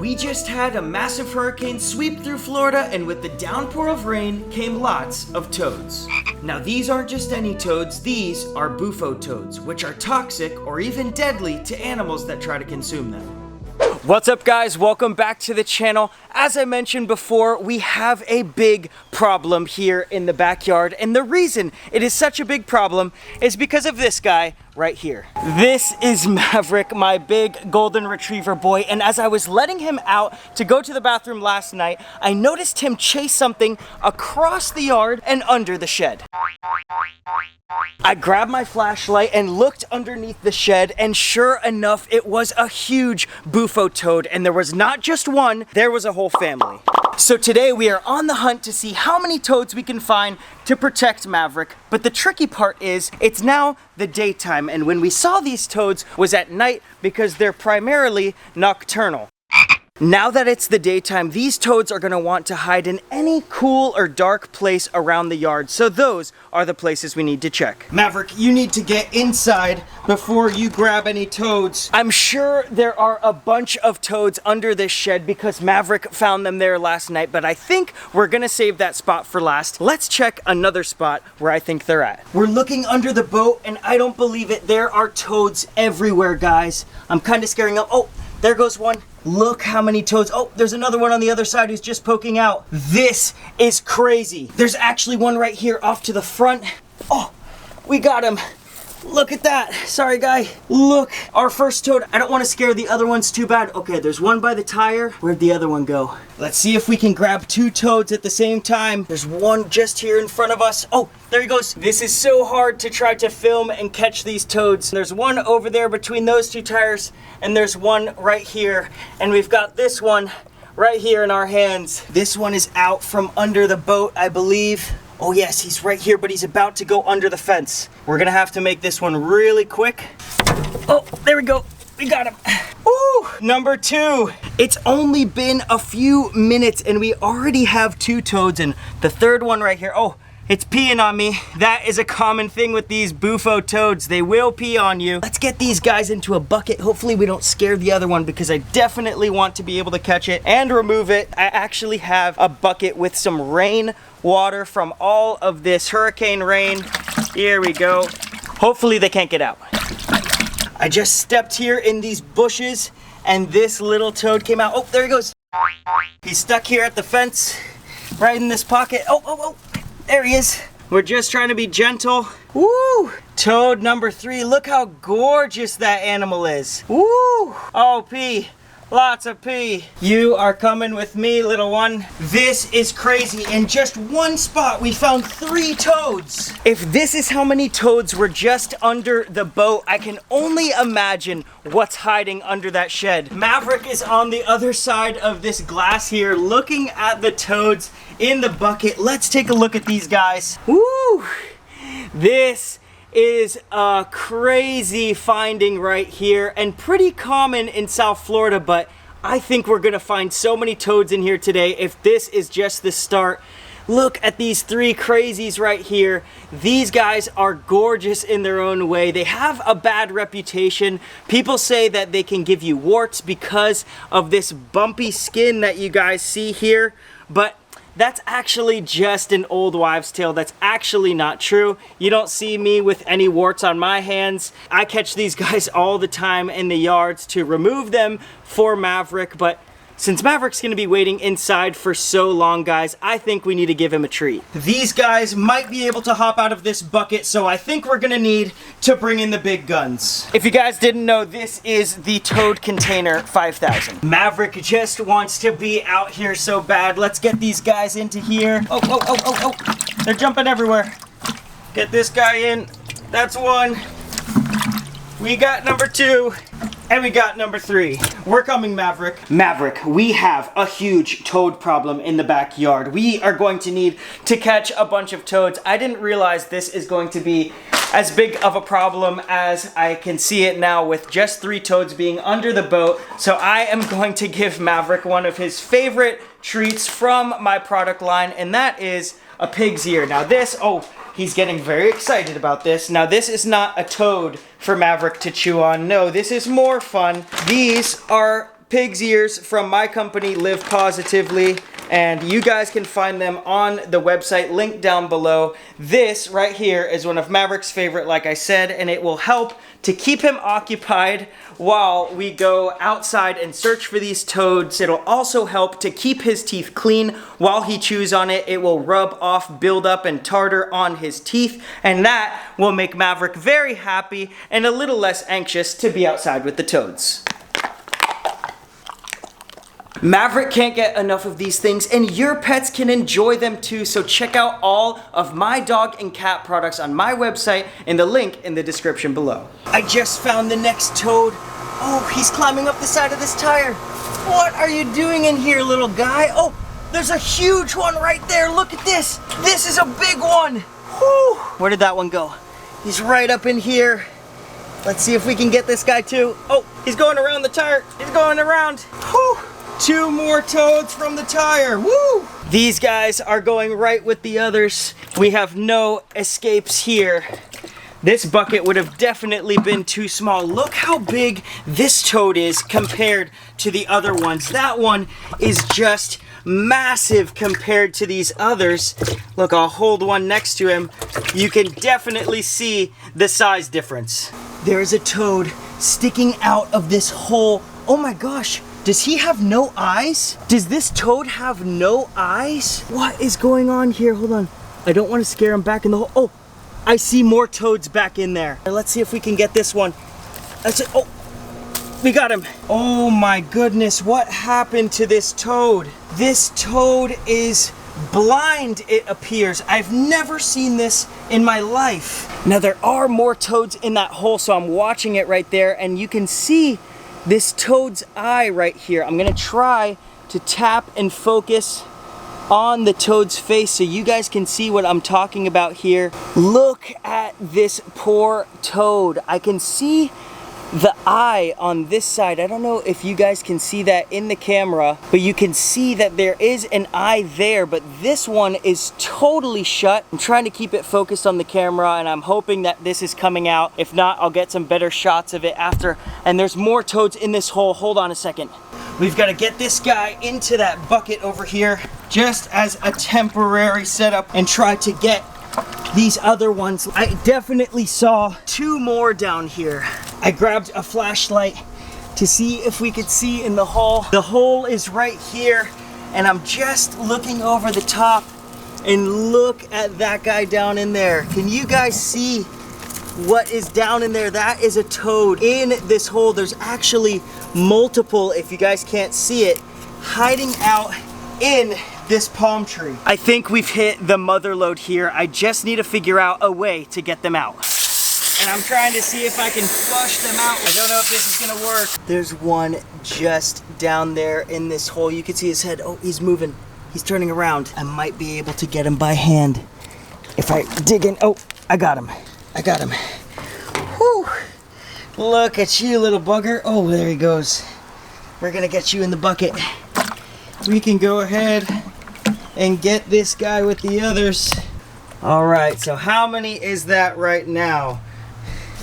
We just had a massive hurricane sweep through Florida, and with the downpour of rain came lots of toads. Now these aren't just any toads, these are bufo toads, which are toxic or even deadly to animals that try to consume them. What's up guys, welcome back to the channel. As I mentioned before, we have a big problem here in the backyard, and the reason it is such a big problem is because of this guy right here. This is Maverick, my big golden retriever boy, and as I was letting him out to go to the bathroom last night, I noticed him chase something across the yard and under the shed. I grabbed my flashlight and looked underneath the shed, and sure enough, it was a huge bufo toad, and there was not just one, there was a whole family. So today we are on the hunt to see how many toads we can find to protect Maverick, but the tricky part is it's now the daytime, and when we saw these toads was at night because they're primarily nocturnal. Now that it's the daytime, these toads are going to want to hide in any cool or dark place around the yard, so those are the places we need to check. Maverick, you need to get inside before you grab any toads. I'm sure there are a bunch of toads under this shed because Maverick found them there last night, but I think we're going to save that spot for last. Let's check another spot where I think they're at. We're looking under the boat, and I don't believe it. There are toads everywhere, guys. I'm kind of scaring up. Oh, there goes one. Look how many toads. Oh, there's another one on the other side who's just poking out. This is crazy. There's actually one right here off to the front. Oh, we got him. Look at that. Sorry, guy. Look, our first toad. I don't want to scare the other ones too bad. Okay, there's one by the tire. Where'd the other one go? Let's see if we can grab two toads at the same time. There's one just here in front of us. Oh, there he goes. This is so hard to try to film and catch these toads. There's one over there between those two tires, and there's one right here. And we've got this one right here in our hands. This one is out from under the boat, I believe. Oh yes, he's right here, but he's about to go under the fence. We're gonna have to make this one really quick. Oh, there we go. We got him. Ooh, number two. It's only been a few minutes and we already have two toads, and the third one right here. Oh, it's peeing on me. That is a common thing with these bufo toads. They will pee on you. Let's get these guys into a bucket. Hopefully we don't scare the other one because I definitely want to be able to catch it and remove it. I actually have a bucket with some rain water from all of this hurricane rain. Here we go. Hopefully they can't get out. I just stepped here in these bushes and this little toad came out. Oh, there he goes. He's stuck here at the fence, right in this pocket. Oh. There he is. We're just trying to be gentle. Woo! Toad number three. Look how gorgeous that animal is. Woo! Oh, pee. Lots of pee. You are coming with me, little one. This is crazy. In just one spot, we found 3 toads. If this is how many toads were just under the boat, I can only imagine what's hiding under that shed. Maverick is on the other side of this glass here, looking at the toads in the bucket. Let's take a look at these guys. Woo! This is a crazy finding right here, and pretty common in South Florida, but I think we're gonna find so many toads in here today if this is just the start. Look at these 3 crazies right here. These guys are gorgeous in their own way. They have a bad reputation. People say that they can give you warts because of this bumpy skin that you guys see here, but that's actually just an old wives' tale. That's actually not true. You don't see me with any warts on my hands. I catch these guys all the time in the yards to remove them for Maverick, but since Maverick's gonna be waiting inside for so long, guys, I think we need to give him a treat. These guys might be able to hop out of this bucket, so I think we're gonna need to bring in the big guns. If you guys didn't know, this is the Toad Container 5000. Maverick just wants to be out here so bad. Let's get these guys into here. Oh. They're jumping everywhere. Get this guy in. That's one. We got number 2. And we got number 3. We're coming, Maverick. Maverick, we have a huge toad problem in the backyard. We are going to need to catch a bunch of toads. I didn't realize this is going to be as big of a problem as I can see it now with just 3 toads being under the boat. So I am going to give Maverick one of his favorite treats from my product line, and that is a pig's ear. Now this, oh, he's getting very excited about this. Now this is not a toad for Maverick to chew on. No, this is more fun. These are pig's ears from my company, Live Positively, and you guys can find them on the website, linked down below. This right here is one of Maverick's favorite, like I said, and it will help to keep him occupied while we go outside and search for these toads. It'll also help to keep his teeth clean while he chews on it. It will rub off buildup and tartar on his teeth, and that will make Maverick very happy and a little less anxious to be outside with the toads. Maverick can't get enough of these things, and your pets can enjoy them too, so check out all of my dog and cat products on my website in the link in the description below. I just found the next toad. Oh, he's climbing up the side of this tire. What are you doing in here, little guy? Oh, there's a huge one right there. Look at this. This is a big one. Whew. Where did that one go? He's right up in here. Let's see if we can get this guy too. Oh, he's going around the tire. He's going around. Whew. 2 more toads from the tire. Woo! These guys are going right with the others. We have no escapes here. This bucket would have definitely been too small. Look how big this toad is compared to the other ones. That one is just massive compared to these others. Look, I'll hold one next to him. You can definitely see the size difference. There's a toad sticking out of this hole. Oh my gosh. Does he have no eyes? Does this toad have no eyes? What is going on here? Hold on. I don't want to scare him back in the hole. Oh, I see more toads back in there. Let's see if we can get this one. That's it. Oh, we got him. Oh my goodness, what happened to this toad? This toad is blind, it appears. I've never seen this in my life. Now there are more toads in that hole, so I'm watching it right there, and you can see this toad's eye right here. I'm gonna try to tap and focus on the toad's face so you guys can see what I'm talking about here. Look at this poor toad. I can see the eye on this side. I don't know if you guys can see that in the camera, but you can see that there is an eye there, but this one is totally shut. I'm trying to keep it focused on the camera, and I'm hoping that this is coming out. If not, I'll get some better shots of it after. And there's more toads in this hole. Hold on a second. We've got to get this guy into that bucket over here just as a temporary setup and try to get these other ones. I definitely saw 2 more down here. I grabbed a flashlight to see if we could see in the hole. The hole is right here, and I'm just looking over the top, and look at that guy down in there. Can you guys see what is down in there? That is a toad in this hole. There's actually multiple, if you guys can't see it, hiding out in this palm tree. I think we've hit the mother lode here. I just need to figure out a way to get them out. And I'm trying to see if I can flush them out. I don't know if this is gonna work. There's one just down there in this hole. You can see his head. Oh, he's moving. He's turning around. I might be able to get him by hand if I dig in. Oh, I got him. I got him. Whew. Look at you, little bugger. Oh, there he goes. We're gonna get you in the bucket. We can go ahead and get this guy with the others. All right, so how many is that right now?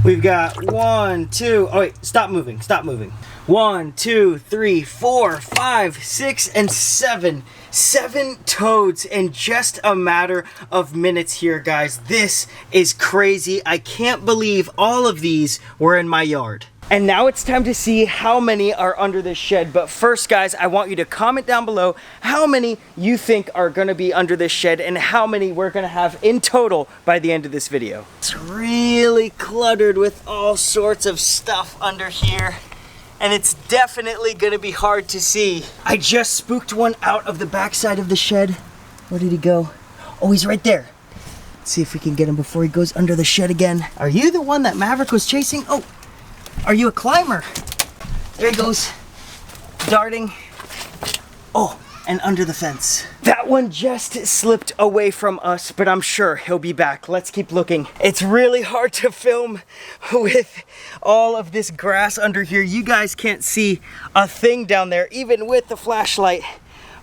We've got 1, 2, oh wait, stop moving, stop moving. 1, 2, 3, 4, 5, 6, and 7. 7 toads in just a matter of minutes here, guys. This is crazy. I can't believe all of these were in my yard. And now it's time to see how many are under this shed. But first, guys, I want you to comment down below how many you think are gonna be under this shed and how many we're gonna have in total by the end of this video. It's really cluttered with all sorts of stuff under here, and it's definitely gonna be hard to see. I just spooked one out of the backside of the shed. Where did he go? Oh, he's right there. Let's see if we can get him before he goes under the shed again. Are you the one that Maverick was chasing? Oh. Are you a climber? There he goes, darting. Oh, and under the fence. That one just slipped away from us, but I'm sure he'll be back. Let's keep looking. It's really hard to film with all of this grass under here. You guys can't see a thing down there, even with the flashlight.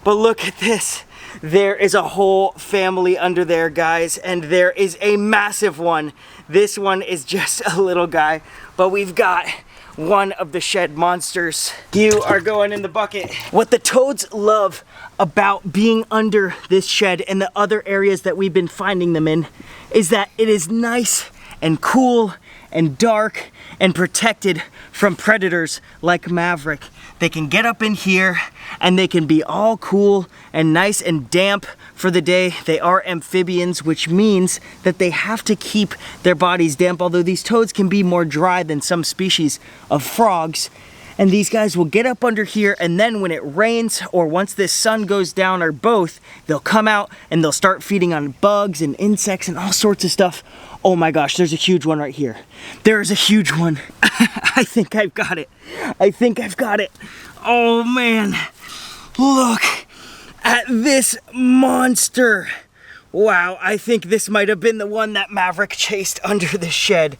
But look at this. There is a whole family under there, guys, and there is a massive one. This one is just a little guy, but we've got one of the shed monsters. You are going in the bucket. What the toads love about being under this shed and the other areas that we've been finding them in is that it is nice and cool and dark and protected from predators like Maverick. They can get up in here and they can be all cool and nice and damp for the day. They are amphibians, which means that they have to keep their bodies damp, although these toads can be more dry than some species of frogs. And these guys will get up under here, and then when it rains or once this sun goes down or both, they'll come out and they'll start feeding on bugs and insects and all sorts of stuff. Oh my gosh, there's a huge one right here. There is a huge one. I think I've got it. I think I've got it. Oh man, look at this monster. Wow, I think this might have been the one that Maverick chased under the shed.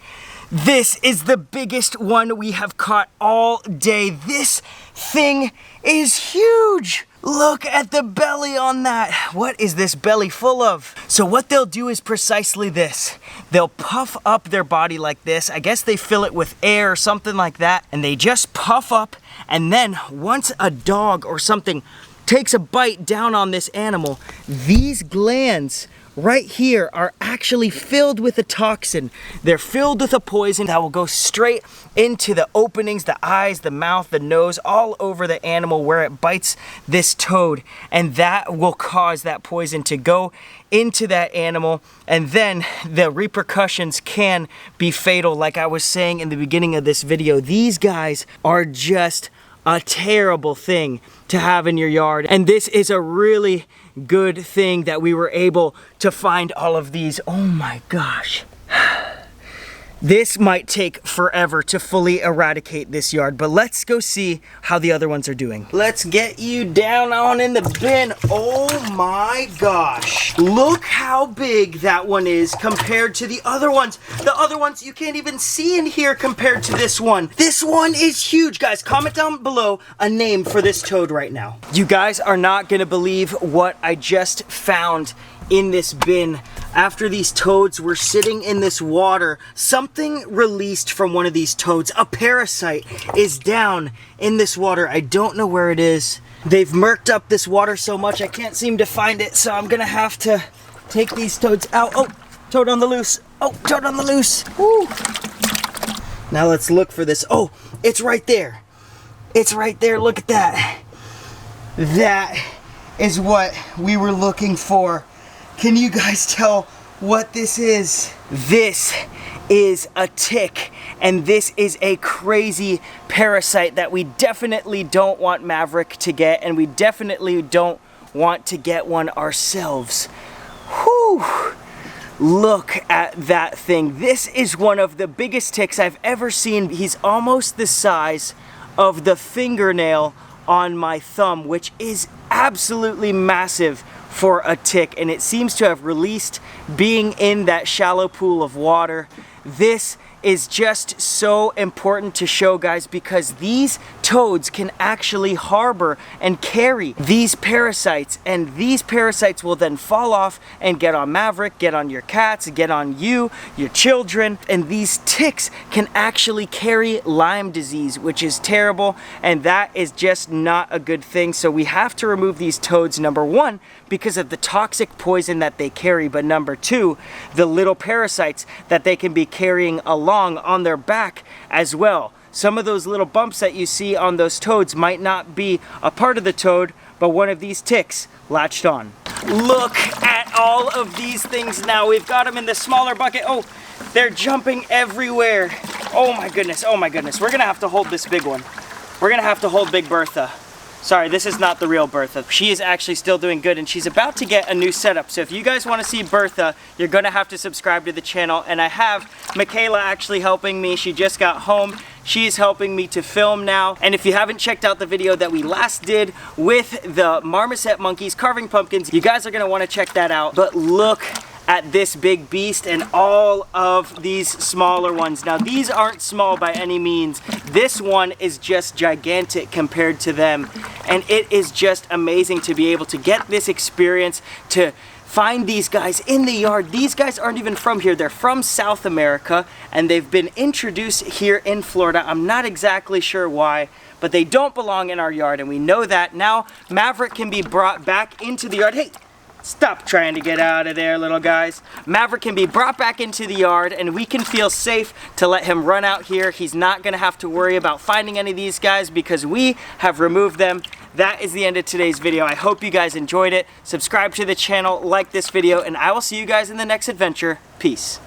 This is the biggest one we have caught all day. This thing is huge. Look at the belly on that. What is this belly full of? So what they'll do is precisely this. They'll puff up their body like this. I guess they fill it with air or something like that. And they just puff up. And then once a dog or something takes a bite down on this animal, these glands right here are actually filled with a toxin. They're filled with a poison that will go straight into the openings, the eyes, the mouth, the nose, all over the animal where it bites this toad. And that will cause that poison to go into that animal. And then the repercussions can be fatal. Like I was saying in the beginning of this video, these guys are just a terrible thing to have in your yard. And this is a really good thing that we were able to find all of these. Oh my gosh. This might take forever to fully eradicate this yard, but let's go see how the other ones are doing. Let's get you down on in the bin. Oh my gosh. Look how big that one is compared to the other ones. The other ones you can't even see in here compared to this one. This one is huge. Guys, comment down below a name for this toad right now. You guys are not gonna believe what I just found in this bin. After these toads were sitting in this water, something released from one of these toads, a parasite, is down in this water. I don't know where it is. They've murked up this water so much I can't seem to find it, so I'm gonna have to take these toads out. Oh, toad on the loose. Oh, toad on the loose. Woo. Now let's look for this. Oh, it's right there. It's right there, look at that. That is what we were looking for. Can you guys tell what this is? This is a tick, and this is a crazy parasite that we definitely don't want Maverick to get, and we definitely don't want to get one ourselves. Whew! Look at that thing. This is one of the biggest ticks I've ever seen. He's almost the size of the fingernail on my thumb, which is absolutely massive for a tick, and it seems to have released being in that shallow pool of water. This is just so important to show, guys, because these toads can actually harbor and carry these parasites, and these parasites will then fall off and get on Maverick, get on your cats, get on you, your children, and these ticks can actually carry Lyme disease, which is terrible, and that is just not a good thing. So we have to remove these toads, number one, because of the toxic poison that they carry, but number two, the little parasites that they can be carrying along on their back as well. Some of those little bumps that you see on those toads might not be a part of the toad, but one of these ticks latched on. Look at all of these things now. We've got them in the smaller bucket. Oh, they're jumping everywhere. Oh my goodness, oh my goodness. We're gonna have to hold this big one. We're gonna have to hold Big Bertha. Sorry, this is not the real Bertha. She is actually still doing good, and she's about to get a new setup. So if you guys want to see Bertha, you're gonna have to subscribe to the channel. And I have Michaela actually helping me. She just got home. She is helping me to film now. And if you haven't checked out the video that we last did with the marmoset monkeys carving pumpkins, you guys are gonna want to check that out. But look at this big beast and all of these smaller ones. Now these aren't small by any means. This one is just gigantic compared to them. And it is just amazing to be able to get this experience to find these guys in the yard. These guys aren't even from here. They're from South America, and they've been introduced here in Florida. I'm not exactly sure why, but they don't belong in our yard, and we know that. Now Maverick can be brought back into the yard. Hey, stop trying to get out of there, little guys. Maverick can be brought back into the yard, and we can feel safe to let him run out here. He's not gonna have to worry about finding any of these guys because we have removed them. That is the end of today's video. I hope you guys enjoyed it. Subscribe to the channel, like this video, and I will see you guys in the next adventure. Peace.